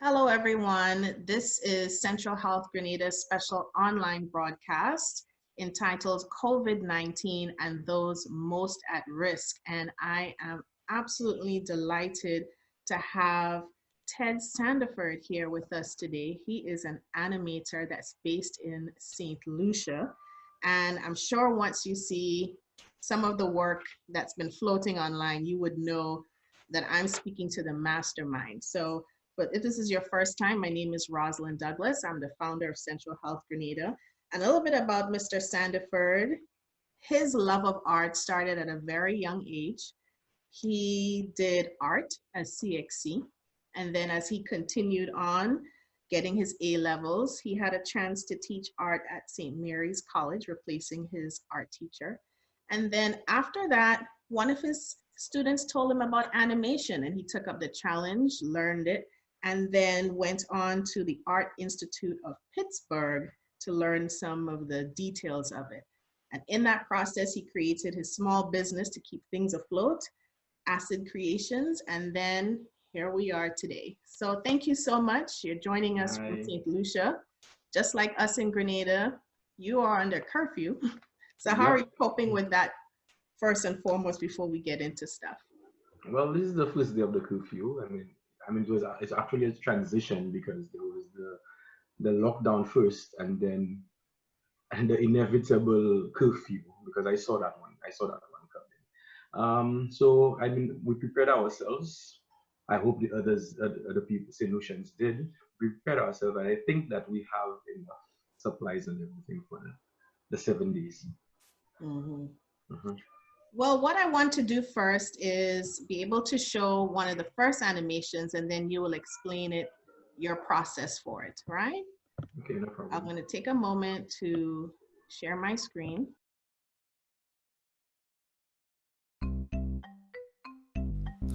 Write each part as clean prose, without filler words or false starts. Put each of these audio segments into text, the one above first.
Hello, everyone. This is Central Health Grenada's special online broadcast entitled COVID-19 and Those Most at Risk. And I am absolutely delighted to have Ted Sandiford here with us today. He is an animator that's based in St. Lucia. And I'm sure once you see some of the work that's been floating online, you would know that I'm speaking to the mastermind. But if this is your first time, my name is Roslyn Douglas. I'm the founder of Central Health Grenada. And a little bit about Mr. Sandiford. His love of art started at a very young age. He did art at CXC. And then as he continued on getting his A levels, he had a chance to teach art at St. Mary's College, replacing his art teacher. And then after that, one of his students told him about animation, and he took up the challenge, learned it, and then went on to the Art Institute of Pittsburgh to learn some of the details of it. And in that process, he created his small business to keep things afloat, ACID Kreations, and then here we are today. So thank you so much. You're joining us from St. Lucia. Just like us in Grenada, you are under curfew. So how are you coping with that first and foremost before we get into stuff? Well, this is the first day of the curfew. It's actually a transition because there was the lockdown first and then the inevitable curfew, because I saw that one coming. We prepared ourselves. I hope the other people, solutions did. We prepared ourselves, and I think that we have enough supplies and everything for the 7 days. Mm-hmm. Mm-hmm. Well, what I want to do first is be able to show one of the first animations, and then you will explain your process for it, right? Okay, no problem. I'm going to take a moment to share my screen.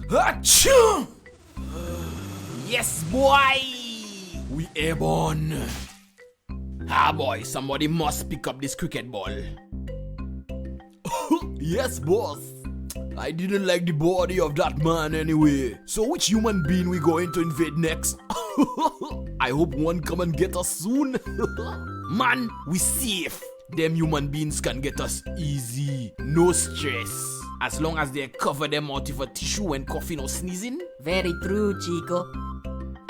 Achoo! Yes, boy! We airborne. Ah, boy, somebody must pick up this cricket ball. Yes, boss. I didn't like the body of that man anyway. So which human being we going to invade next? I hope one come and get us soon. Man, we safe. Them human beings can get us easy. No stress. As long as they cover them mouth with a tissue when coughing or sneezing. Very true, Chico.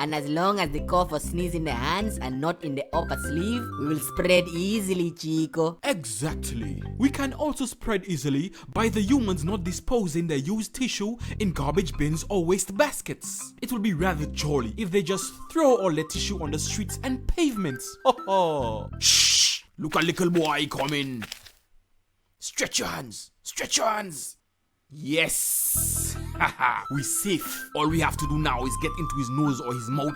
And as long as the cough or sneeze in the hands and not in the upper sleeve, we will spread easily, Chico. Exactly. We can also spread easily by the humans not disposing their used tissue in garbage bins or waste baskets. It will be rather jolly if they just throw all the tissue on the streets and pavements. Oh. Shh! Look a little boy coming. Stretch your hands. Stretch your hands. Yes! Haha, we safe. All we have to do now is get into his nose or his mouth.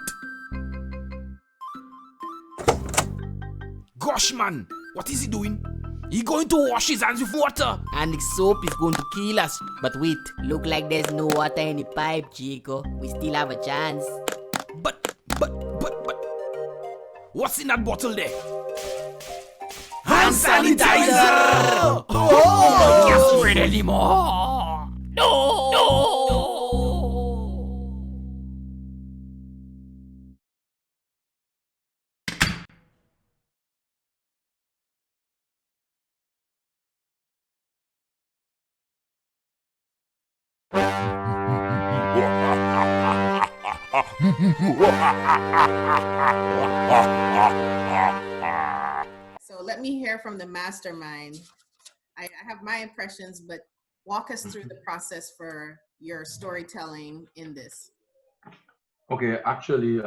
Gosh, man, what is he doing? He going to wash his hands with water. And the soap is going to kill us. But wait, look like there's no water in the pipe, Chico. We still have a chance. But, what's in that bottle there? Hand sanitizer! Oh! Can't spread anymore! No! So let me hear from the mastermind. I have my impressions, but walk us through the process for your storytelling in this. Okay, actually,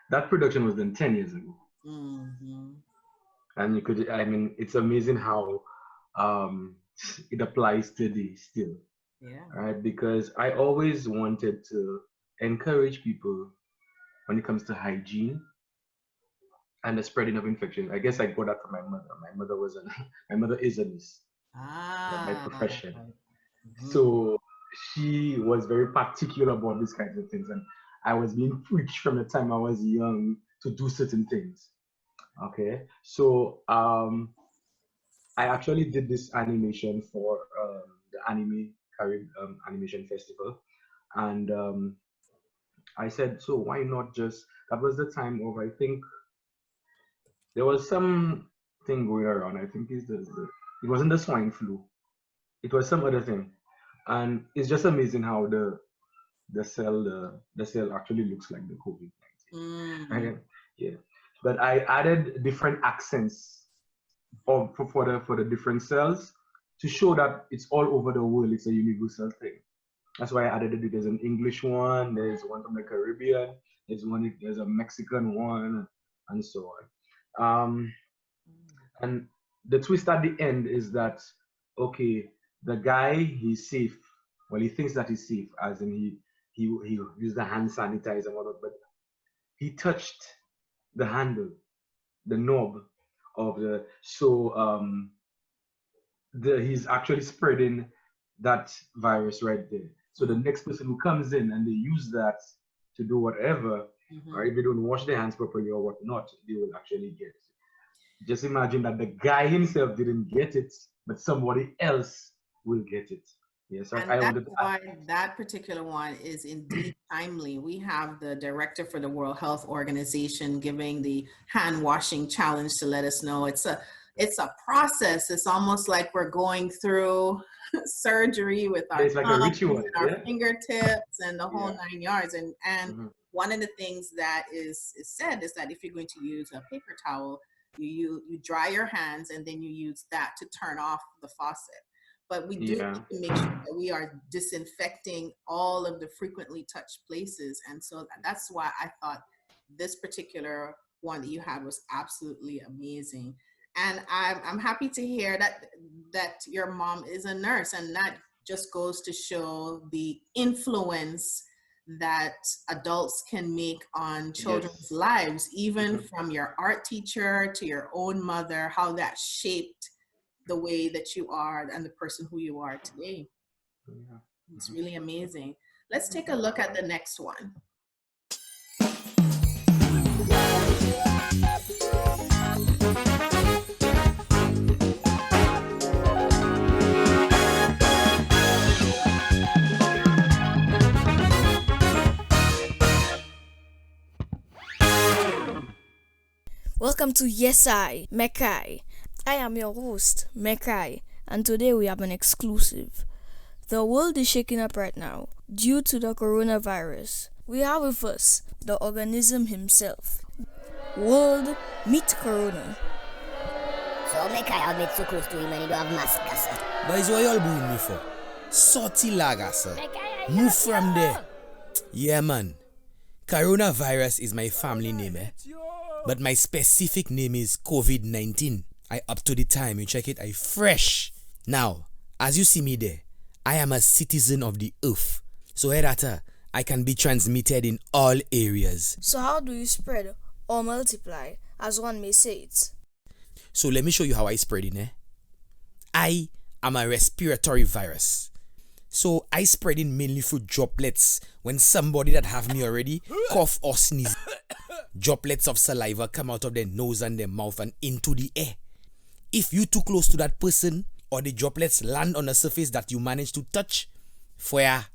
that production was done 10 years ago. Mm-hmm. And it's amazing how it applies today still. Yeah. Right? Because I always wanted to encourage people when it comes to hygiene and the spreading of infection. I guess I got that from my mother. My mother is a nurse by profession. Mm-hmm. So she was very particular about these kinds of things, and I was being preached from the time I was young to do certain things. Okay, so I actually did this animation for the Animation Festival, and I said, so why not just, that was the time of, I think, there was some thing going around. I think it wasn't the swine flu. It was some other thing. And it's just amazing how the cell actually looks like the COVID-19. Right? Yeah. But I added different accents for the different cells to show that it's all over the world. It's a universal thing. That's why I added it. There's an English one, there's one from the Caribbean, there's a Mexican one, and so on. And the twist at the end is that, okay, the guy, he's safe. Well, he thinks that he's safe, as in he used the hand sanitizer and whatnot, but he touched the handle, the knob of the, so he's actually spreading that virus right there. So the next person who comes in and they use that to do whatever, or if they don't wash their hands properly or whatnot, they will actually get it. Just imagine that the guy himself didn't get it, but somebody else will get it. Yes, and that's why that particular one is indeed timely. We have the director for the World Health Organization giving the hand washing challenge to let us know it's a process. It's almost like we're going through surgery with our like a ritual, and our fingertips and the whole 9 yards. And one of the things that is said is that if you're going to use a paper towel, you dry your hands and then you use that to turn off the faucet. But we do need to make sure that we are disinfecting all of the frequently touched places. And so that's why I thought this particular one that you had was absolutely amazing. And I'm happy to hear that your mom is a nurse, and that just goes to show the influence that adults can make on children's lives, even from your art teacher to your own mother, how that shaped the way that you are and the person who you are today. It's really amazing. Let's take a look at the next one. Welcome to Yes I, Mekai. I am your host, Mekai, and today we have an exclusive. The world is shaking up right now due to the coronavirus. We have with us the organism himself. World, meet Corona. So Mekai, I'll get so close to him and he don't have mask, sir. Boys, what y'all doing me for? Sorty laga, sir. Move from there. Yeah, man. Coronavirus is my family name, but my specific name is COVID-19. I up to the time, you check it, I fresh. Now, as you see me there, I am a citizen of the earth. So hereafter, I can be transmitted in all areas. So how do you spread or multiply, as one may say it? So let me show you how I spread it. I am a respiratory virus. So I spread it mainly through droplets. When somebody that have me already cough or sneeze, droplets of saliva come out of their nose and their mouth and into the air. If you too close to that person or the droplets land on a surface that you manage to touch, where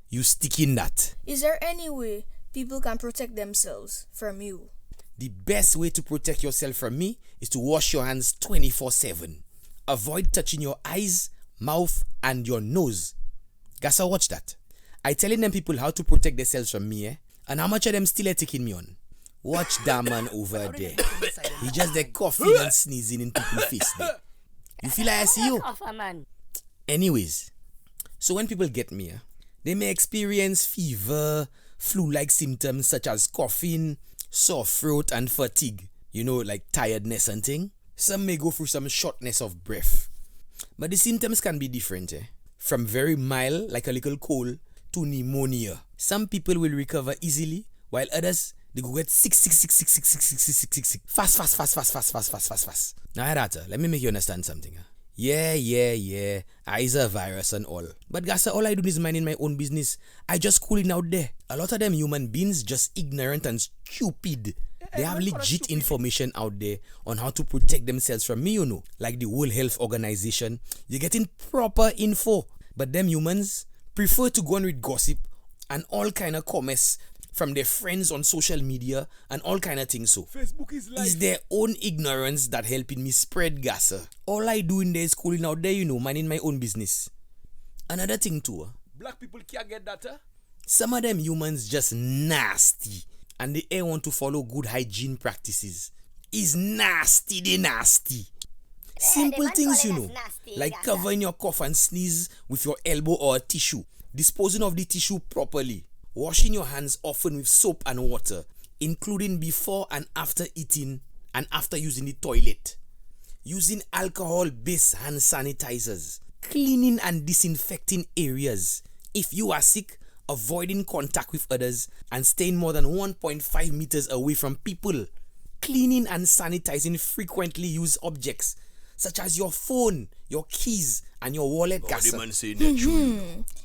you stick in that. Is there any way people can protect themselves from you? The best way to protect yourself from me is to wash your hands 24/7. Avoid touching your eyes, mouth, and your nose. Gassa, watch that. I telling them people how to protect themselves from me, and how much of them still are taking me on. Watch that man over there. He just there coughing and sneezing in people's face there. You feel like I see you? Anyways, so when people get me, they may experience fever, flu-like symptoms such as coughing, sore throat, and fatigue. You know, like tiredness and thing. Some may go through some shortness of breath. But the symptoms can be different, from very mild, like a little cold, to pneumonia. Some people will recover easily, while others, they go get sick. Fast. Now, Hirata, let me make you understand something. Yeah, I is a virus and all. But guys, all I do is minding my own business. I just cooling out there. A lot of them human beings just ignorant and stupid. They have legit information out there on how to protect themselves from me, you know. Like the World Health Organization. You're getting proper info. But them humans prefer to go on with gossip and all kind of comments from their friends on social media and all kind of things. So Facebook is it's their own ignorance that helping me spread gas. All I do in there is schooling out there, minding my own business. Another thing too, Black people can't get that, some of them humans just nasty and they ain't want to follow good hygiene practices. Is nasty, they nasty. Simple things, like covering your cough and sneeze with your elbow or a tissue, disposing of the tissue properly, washing your hands often with soap and water, including before and after eating and after using the toilet, using alcohol-based hand sanitizers, cleaning and disinfecting areas. If you are sick, avoiding contact with others and staying more than 1.5 meters away from people, cleaning and sanitizing frequently used objects such as your phone, your keys, and your wallet.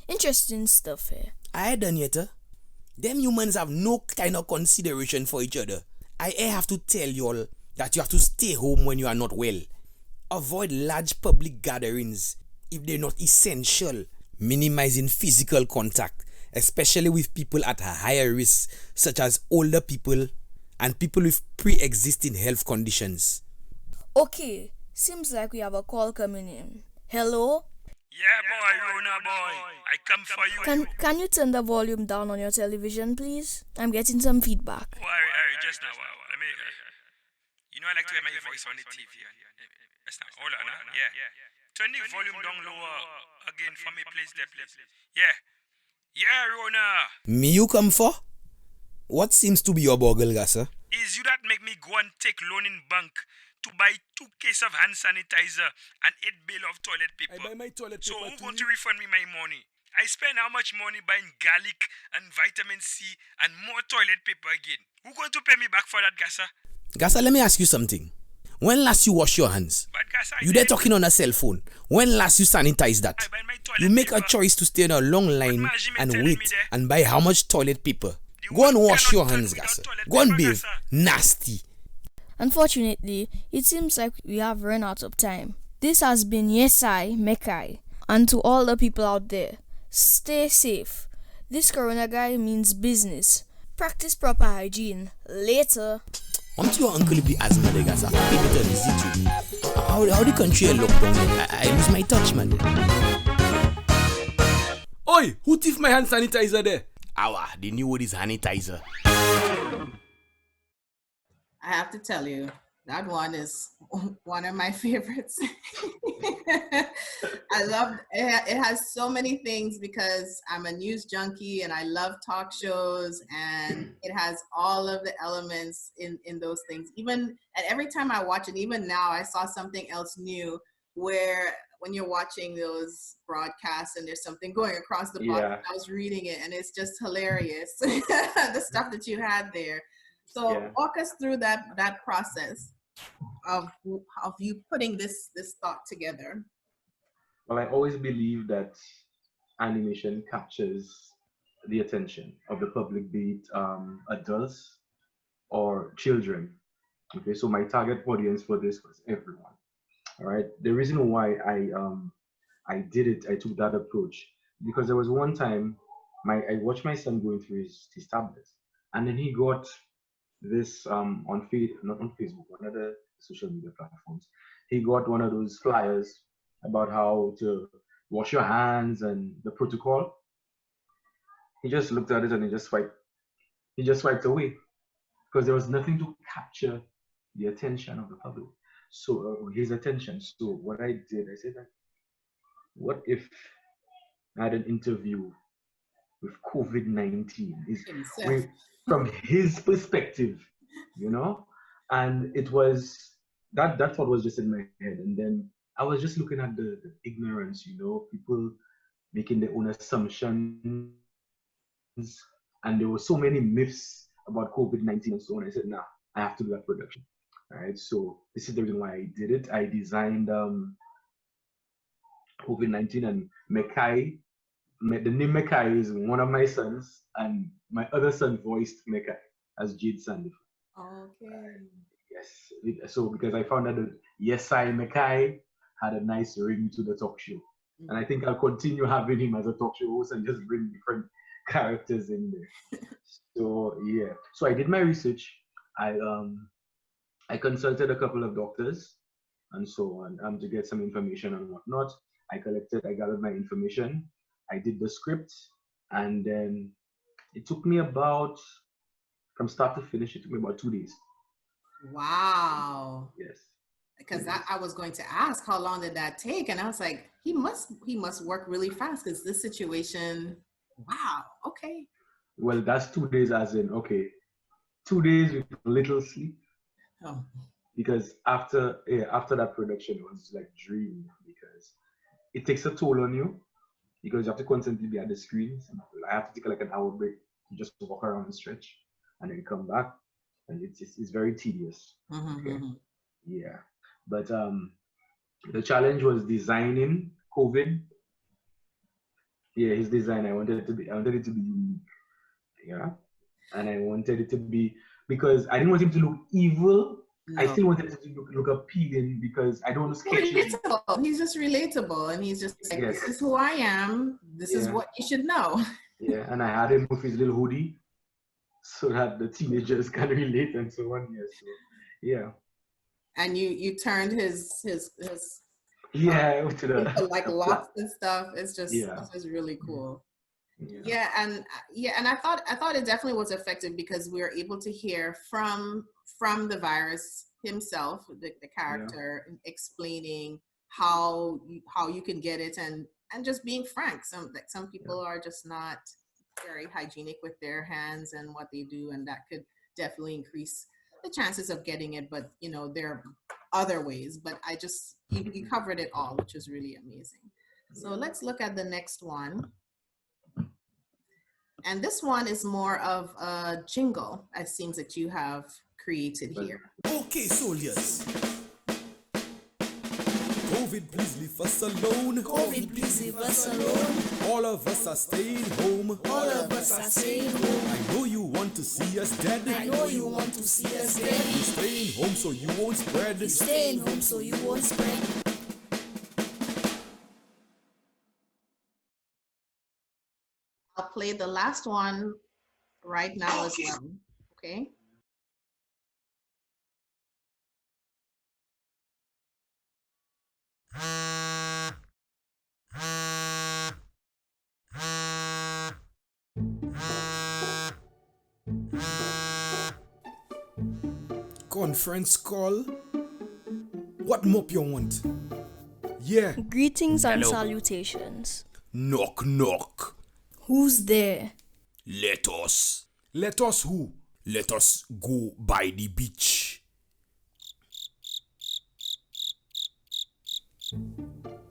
Interesting stuff here. I done yet. Them humans have no kind of consideration for each other. I have to tell y'all that you have to stay home when you are not well. Avoid large public gatherings if they're not essential. Minimizing physical contact, especially with people at a higher risk, such as older people and people with pre-existing health conditions. Okay, seems like we have a call coming in. Hello? Yeah, boy, Rona boy. I come for you. Can you turn the volume down on your television, please? I'm getting some feedback. Oh, Harry, just now. Let me. I like to hear my voice on the TV. Just now. Hold on. Yeah. Turn the volume down lower again for me, please. Yeah. Yeah, Rona. Me you come for? What seems to be your boggle, Gasa? Is you that make me go and take loan in bank to buy 2 cases of hand sanitizer and 8 bale of toilet paper. I buy my toilet So paper who going to refund me my money? I spend how much money buying garlic and vitamin C and more toilet paper again? Who going to pay me back for that, Gasa? Gasa, let me ask you something. When last you wash your hands? But Gasa, You there talking on a cell phone. When last you sanitize that? I buy my toilet You make paper. a choice to stay in a long line Margie and telling wait me there. and buy how much toilet paper? The Go and world wash cannot your turn hands, without Gasa. toilet Go and paper, bathe. Gasa. Nasty. Unfortunately, it seems like we have run out of time. This has been Yesai Mekai, and to all the people out there, stay safe. This corona guy means business. Practice proper hygiene. Later. Want your uncle be asthma there, Gasa? People to visit you. How the country locked down? I lose my touch, man. Oi, who thief my hand sanitizer there? Awa, they knew what is sanitizer. I have to tell you, that one is one of my favorites. I love it. It has so many things because I'm a news junkie and I love talk shows, and it has all of the elements in those things. And every time I watch it, even now, I saw something else new where when you're watching those broadcasts and there's something going across the bottom, I was reading it and it's just hilarious, the stuff that you had there. So walk us through that process of you putting this thought together. Well, I always believe that animation captures the attention of the public, be it adults or children. Okay, so my target audience for this was everyone. All right. The reason why I took that approach, because there was one time I watched my son going through his tablets, and then he got this not on Facebook, on other social media platforms. He got one of those flyers about how to wash your hands and the protocol. He just looked at it and he just swiped away because there was nothing to capture the attention of the public. So his attention. So what I did, I said, what if I had an interview with COVID-19? From his perspective, and it was that thought was just in my head, and then I was just looking at the ignorance, people making their own assumptions, and there were so many myths about COVID-19 and so on. I said, nah, I have to do that production. All right, so this is the reason why I did it. I designed COVID-19 and Mekai. The name Mekai is one of my sons, and my other son voiced Mekai as Ted Sandiford. Okay. Yes. So because I found that the Yesai Mekai had a nice ring to the talk show, and I think I'll continue having him as a talk show host and just bring different characters in there. So yeah, so I did my research. I consulted a couple of doctors and so on to get some information and whatnot. I gathered my information. I did the script, and then it took me about, from start to finish, it took me about 2 days. Wow. Yes. Because I was going to ask how long did that take, and I was like, he must work really fast because this situation. Wow. Okay. Well, that's 2 days, as in 2 days with little sleep. Oh. Because after that production, it was like dream, because it takes a toll on you, because you have to constantly be at the screens. I have to take like an hour break to just walk around and stretch, and then come back, and it's very tedious. Yeah, but the challenge was designing COVID. Yeah, his design. I wanted it to be unique. Yeah, and I wanted it to be, because I didn't want him to look evil. No. I still wanted it to look appealing, because I don't want to sketch him. He's just relatable, and he's just like, yes, this is who I am. This is what you should know. Yeah, and I had him with his little hoodie, so that the teenagers can relate and so on. Yes, so, yeah. And you turned his to the like locks and stuff. It's just really cool. Yeah, and I thought it definitely was effective, because we were able to hear from the virus himself, the character, explaining how you can get it, and just being frank. Some people are just not very hygienic with their hands and what they do, and that could definitely increase the chances of getting it. But there are other ways. But I just you covered it all, which is really amazing. So let's look at the next one. And this one is more of a jingle, it seems, that you have created here. Okay, soldiers. COVID, please leave us alone. COVID, please leave us alone. All of us are staying home. All of us are staying home. I know you want to see us dead. I know you want to see us dead. You're staying home so you won't spread. You're staying home so you won't spread. I'll play the last one right now as well, okay? Conference call? What mop you want? Yeah. Greetings and salutations. Knock, knock. Who's there? Let us. Let us who? Let us go by the beach.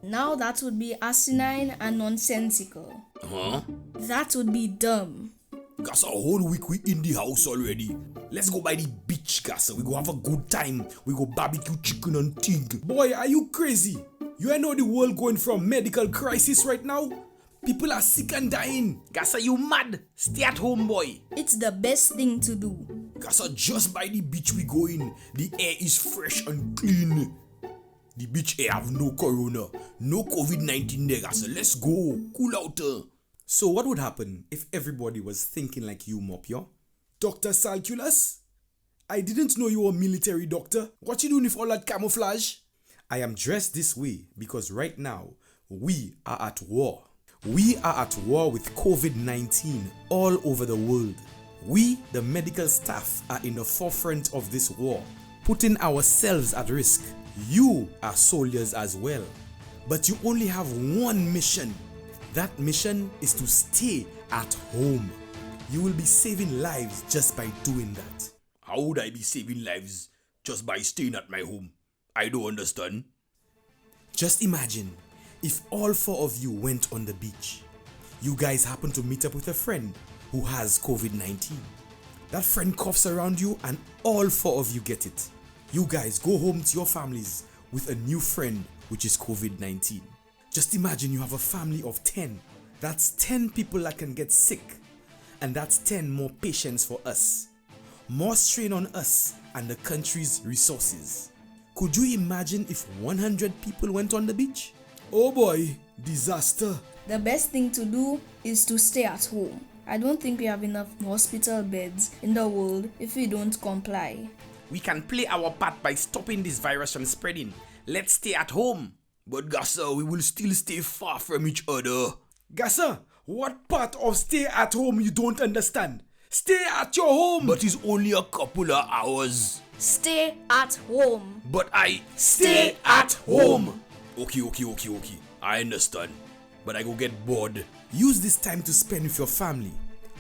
Now that would be asinine and nonsensical. Huh? That would be dumb. Gas, a whole week we in the house already. Let's go by the beach, Gas. We go have a good time. We go barbecue chicken and thing. Boy, are you crazy? You know the world going from medical crisis right now? People are sick and dying. Gasa, you mad? Stay at home, boy. It's the best thing to do. Gasa, just by the beach we go in. The air is fresh and clean. The beach air have no corona, no COVID-19 there, Gasa. Let's go. Cool out. So what would happen if everybody was thinking like you, Mopio? Dr. Salculus? I didn't know you were a military doctor. What you doing with all that camouflage? I am dressed this way because right now, we are at war. We are at war with COVID-19 all over the world. We, the medical staff, are in the forefront of this war, putting ourselves at risk. You are soldiers as well. But you only have one mission. That mission is to stay at home. You will be saving lives just by doing that. How would I be saving lives just by staying at my home? I don't understand. Just imagine if all 4 of you went on the beach. You guys happen to meet up with a friend who has COVID-19. That friend coughs around you and all 4 of you get it. You guys go home to your families with a new friend which is COVID-19. Just imagine you have a family of 10. That's 10 people that can get sick. And that's 10 more patients for us. More strain on us and the country's resources. Could you imagine if 100 people went on the beach? Oh boy, disaster. The best thing to do is to stay at home. I don't think we have enough hospital beds in the world if we don't comply. We can play our part by stopping this virus from spreading. Let's stay at home. But Gassa, we will still stay far from each other. Gassa, what part of stay at home you don't understand? Stay at your home. But it's only a couple of hours. Stay at home. But I stay at home. Okay. I understand. But I go get bored. Use this time to spend with your family.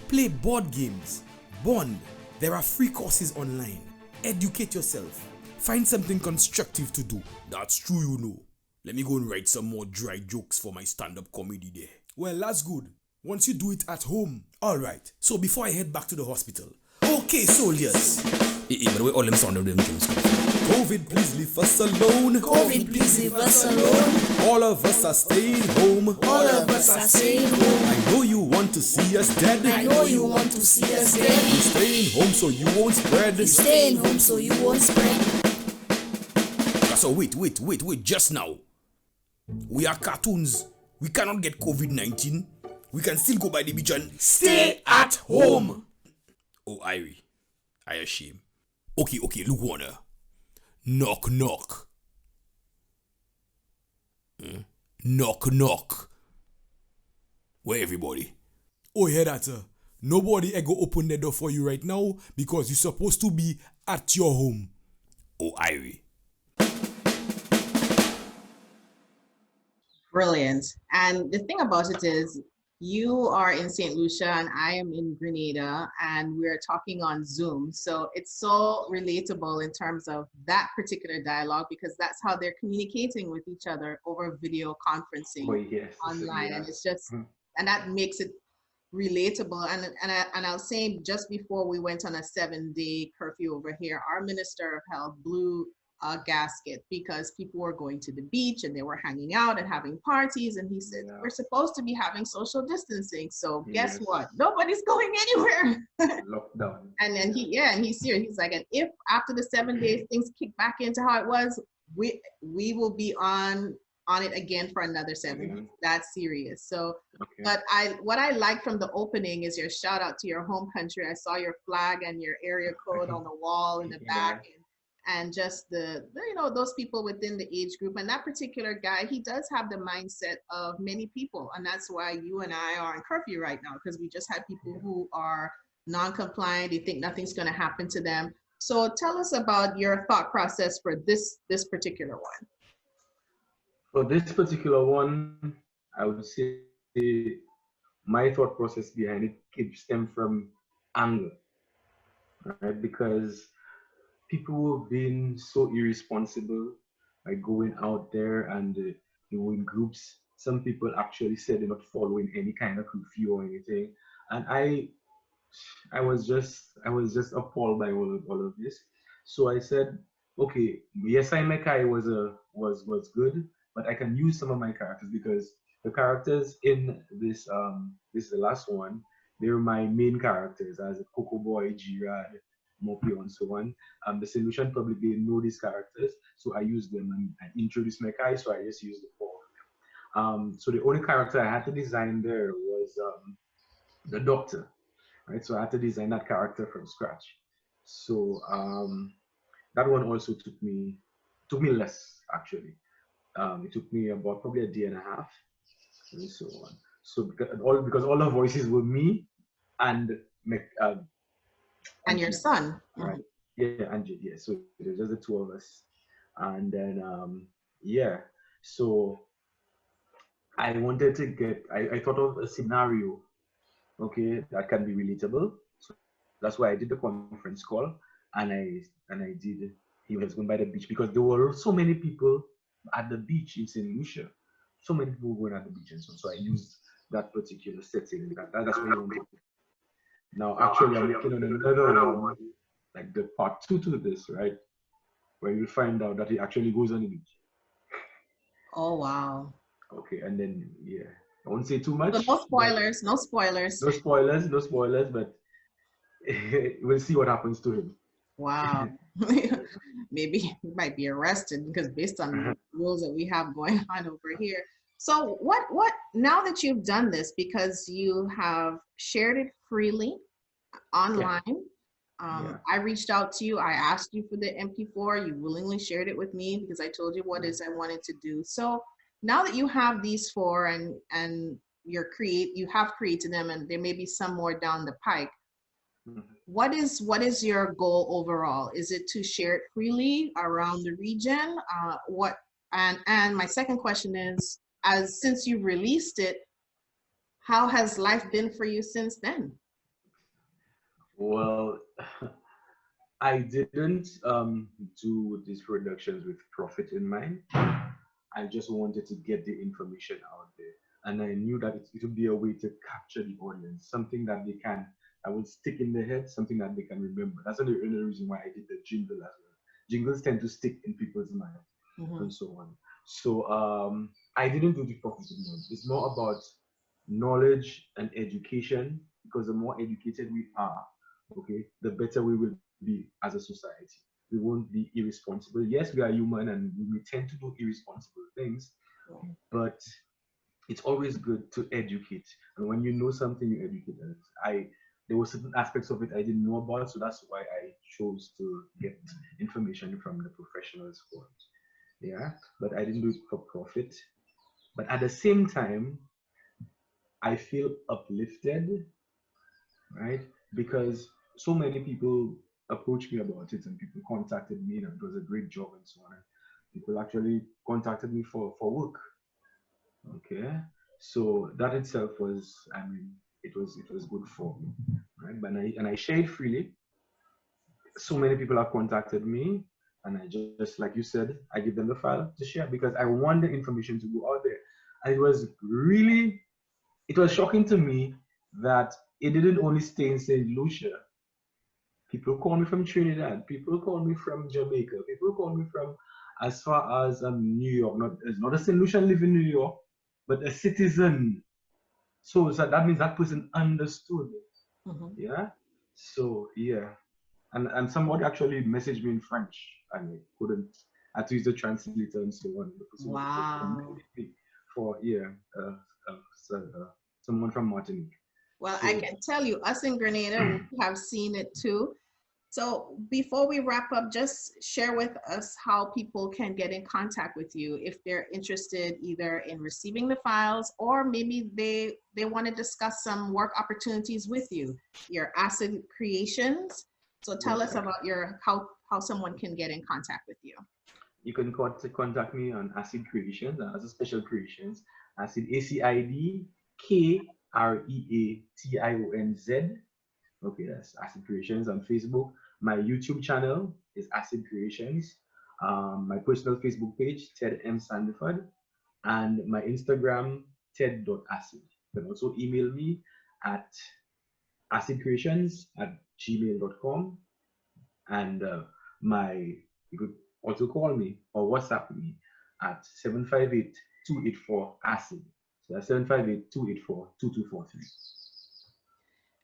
Play board games. Bond. There are free courses online. Educate yourself. Find something constructive to do. That's true, you know. Let me go and write some more dry jokes for my stand-up comedy there. Well, that's good. Once you do it at home. Alright, so before I head back to the hospital. Okay, soldiers. But where all them sound of them jokes come from? COVID, please leave us alone. COVID, please leave us alone. All of us are staying home. All of us are staying home. I know you want to see us dead. I know you want to see us dead. You're staying home so you won't spread. You're staying home so you won't spread. So wait, just now. We are cartoons. We cannot get COVID-19. We can still go by the beach and stay at home. Oh, Irie, I assume. Okay, look, Warner. Knock. Knock. Where everybody? Oh, hear that, sir. Nobody go open the door for you right now because you're supposed to be at your home. Oh, Irie. Brilliant. And the thing about it is, you are in St. Lucia and I am in Grenada, and we're talking on Zoom. So it's so relatable in terms of that particular dialogue, because that's how they're communicating with each other over video conferencing online. And it's just, and that makes it relatable. And I'll say, just before we went on a 7-day curfew over here, our Minister of Health blew a gasket because people were going to the beach and they were hanging out and having parties, and he said we're supposed to be having social distancing, so guess what, nobody's going anywhere. Lockdown. And then he's serious. He's like, and if after the 7 days things kick back into how it was, we will be on it again for another 7 days. That's serious. So but what I like from the opening is your shout out to your home country. I saw your flag and your area code on the wall in the back, and just the those people within the age group. And that particular guy, he does have the mindset of many people, and that's why you and I are in curfew right now, because we just had people who are non-compliant. They think nothing's going to happen to them. So tell us about your thought process for this particular one. For this particular one, I would say my thought process behind it stem from anger, right? Because people have been so irresponsible by going out there and in groups. Some people actually said they're not following any kind of curfew or anything, and I was just appalled by all of this. So I said, okay, yes, Mekai was good, but I can use some of my characters, because the characters in this is the last one. They're my main characters, as Coco Boy, Girard, Mopi, and so on. The solution public didn't know these characters, so I used them and I introduced Mekai, so I just used the four of them. So the only character I had to design there was the doctor, right? So I had to design that character from scratch. So that one also took me less, actually. It took me about probably a day and a half, and so on. So because all the voices were me and your son, right? Yeah, Angie. Yeah. So it was just the two of us, and then So I wanted to get. I thought of a scenario, okay, that can be relatable. So that's why I did the conference call, and I did. He was going by the beach, because there were so many people at the beach in St. Lucia. So many people were going at the beach, and so I used that particular setting. That's what I wanted. Now, actually, I'm working on another one, like the part 2 to this, right? Where you find out that he actually goes on the beach. Oh, wow. Okay, and then, I won't say too much. So no spoilers. No spoilers, but we'll see what happens to him. Wow. Maybe he might be arrested, because based on the rules that we have going on over here. So what now that you've done this, because you have shared it freely online. Yeah. I reached out to you. I asked you for the MP4. You willingly shared it with me because I told you what it is I wanted to do. So now that you have these four and you have created them, and there may be some more down the pike. What is your goal overall? Is it to share it freely around the region? And my second question is, since you've released it, how has life been for you since then? Well, I didn't do these productions with profit in mind. I just wanted to get the information out there. And I knew that it would be a way to capture the audience, something that I will stick in their head, something that they can remember. That's the only reason why I did the jingle as well. Jingles tend to stick in people's minds and so on. So I didn't do the profit in mind. It's more about knowledge and education, because the more educated we are, okay, the better we will be as a society. We won't be irresponsible. Yes, we are human and we tend to do irresponsible things, but it's always good to educate. And when you know something, you educate it. There were certain aspects of it I didn't know about, so that's why I chose to get information from the professionals for it. Yeah, but I didn't do it for profit. But at the same time, I feel uplifted, right? Because so many people approached me about it and people contacted me, and it was a great job and so on. People actually contacted me for work. Okay, so that itself was, I mean, it was good for me, right? But I shared freely. So many people have contacted me, and I just like you said, I give them the file to share because I want the information to go out there. And it was shocking to me that it didn't only stay in St. Lucia. People call me from Trinidad. People call me from Jamaica. People call me from as far as New York. Not a St. Lucian live in New York, but a citizen. So that means that person understood. Yeah. So yeah, and somebody actually messaged me in French, and I couldn't. I had to use the translator and so on. Wow. For someone from Martinique. Well, I can tell you, us in Grenada, we have seen it too. So before we wrap up, just share with us how people can get in contact with you if they're interested either in receiving the files or maybe they want to discuss some work opportunities with you, your ACID Kreationz. So tell us about how someone can get in contact with you. You can contact me on ACID Kreationz, as a special creations, ACID ACID Kreationz. Okay, that's ACID Kreationz on Facebook. My YouTube channel is ACID Kreationz. My personal Facebook page, Ted M. Sandiford, and my Instagram, ted.acid. You can also email me at acidkreations@gmail.com, and you could also call me or WhatsApp me at 758-284-ACID. So that's 758-284-2243.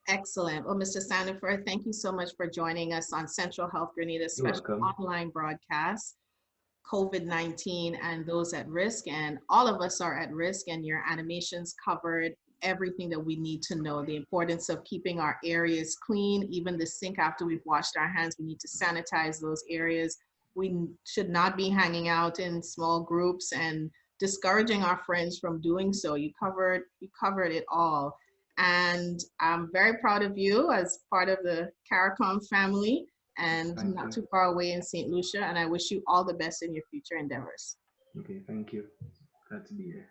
Excellent. Well, Mr. Sandiford, thank you so much for joining us on Central Health Grenada's special online broadcast, COVID-19 and those at risk. And all of us are at risk, and your animations covered everything that we need to know. The importance of keeping our areas clean, even the sink after we've washed our hands, we need to sanitize those areas. We should not be hanging out in small groups and discouraging our friends from doing so. You covered it all. And I'm very proud of you as part of the CARICOM family and not too far away in St. Lucia. And I wish you all the best in your future endeavors. Okay, thank you. Glad to be here.